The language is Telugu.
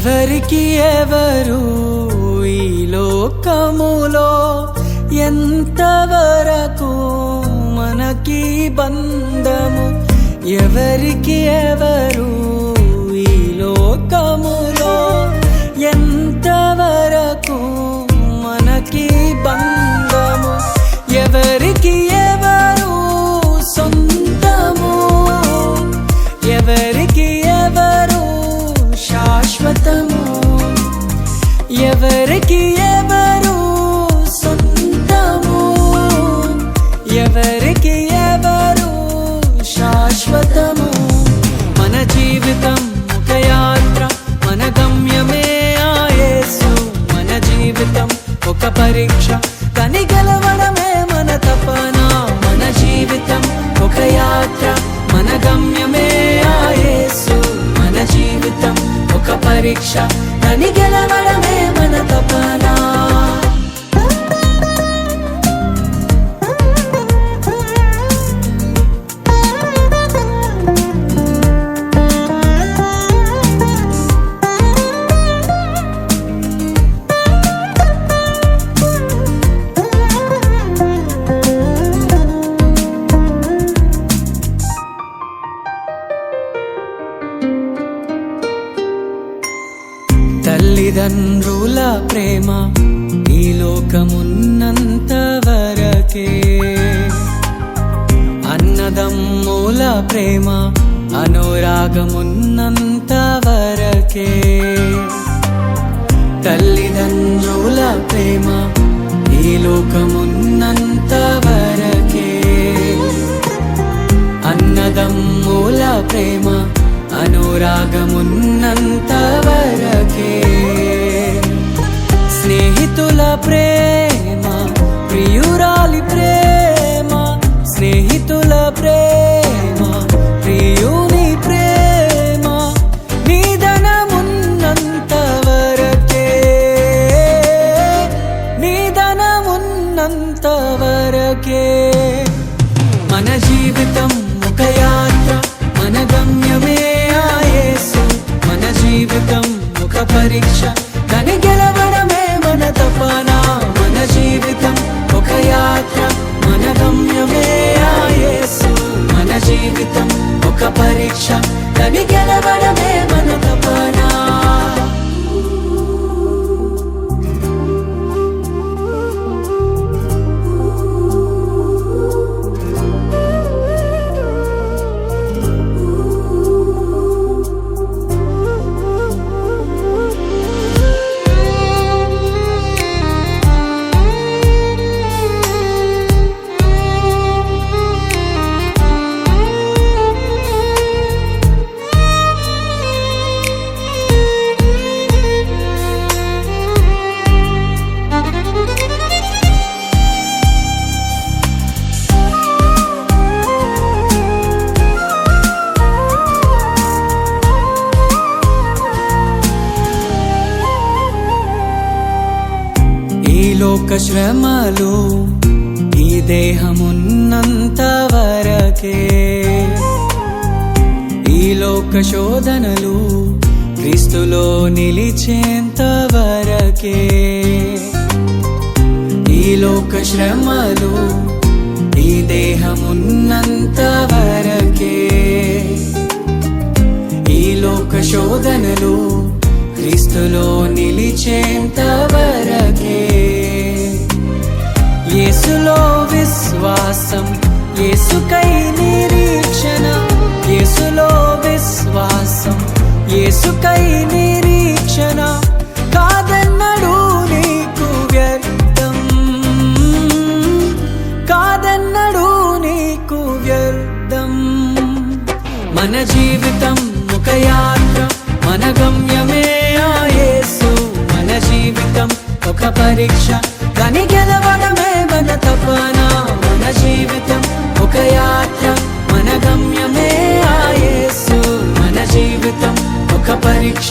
ఎవరికి ఎవరు ఈ లోకములో ఎంతవరకు మనకి బంధము? ఎవరికి ఎవరు ఈ లోకములో ఎంతవరకు మనకి బంధము? ఎవరికి ఎవరు సొంతము? ఎవరికి ఎవరు శాశ్వతము? ఎవరికి ఎవరు సొంతము? ఎవరికి ఎవరు శాశ్వతము? మన జీవితం ఒక యాత్ర, మన గమ్యమే ఆ యేసు. మన జీవితం ఒక పరీక్ష, కని గెలవడమే మన తపన. మన జీవితం ఒక యాత్ర, మన గమ్యమే ఆ యేసు. మన జీవితం ఒక పరీక్ష, కని గెలవడమే మన తపన. తల్లిదండ్రుల ప్రేమ ఈ లోకమున్నంత వరకే. అన్నదమ్ముల ప్రేమ అనురాగమున్నంత వరకే. తల్లిదండ్రుల ప్రేమ ఈ లోకమున్నంత వరకే. అన్నదమ్ముల ప్రేమ అనురాగమున్నంత వరకే. స్నేహితుల ప్రేమ, ప్రియురాలి ప్రేమ. స్నేహితుల ప్రేమ, ప్రియుని ప్రేమ నిధనమున్నంత వరకే. నిధనమున్నంత వరకే. మన జీవితం ఒక యాత్ర, మన గమ్యమే ఆ యేసు. మన జీవితం ఒక పరీక్ష, కని గెలవడమే మన తపన. మన జీవితం ఒక యాత్ర, మన గమ్యమే ఆ యేసు. మన జీవితం ఒక పరీక్ష, కని గెలవడమే మన తపన. లోక శ్రమలు ఈ దేహమున్నంత వరకే. ఈ లోక శోధనలు క్రీస్తులో నిలిచేంత వరకే. ఈ లోక శ్రమలు ఈ దేహమున్నంత వరకే. ఈ లోక శోధనలు క్రీస్తులో నిలిచేంత వరకే. యేసులో విశ్వాసం, యేసుకై నిరీక్షణ. యేసులో విశ్వాసం, యేసుకై నిరీక్షణ. కాదన్నడు నీకు వ్యర్థం, కాదన్నడు నీకు వ్యర్థం. మన జీవితం ఒక యాత్ర, మన గమ్యమే ఆ యేసు. మన జీవితం ఒక పరీక్ష, కని గెలవడమే మన తపన. మన జీవితం ఒక యాత్ర, మన గమ్యమే ఆ యేసు. మన జీవితం ఒక పరీక్ష,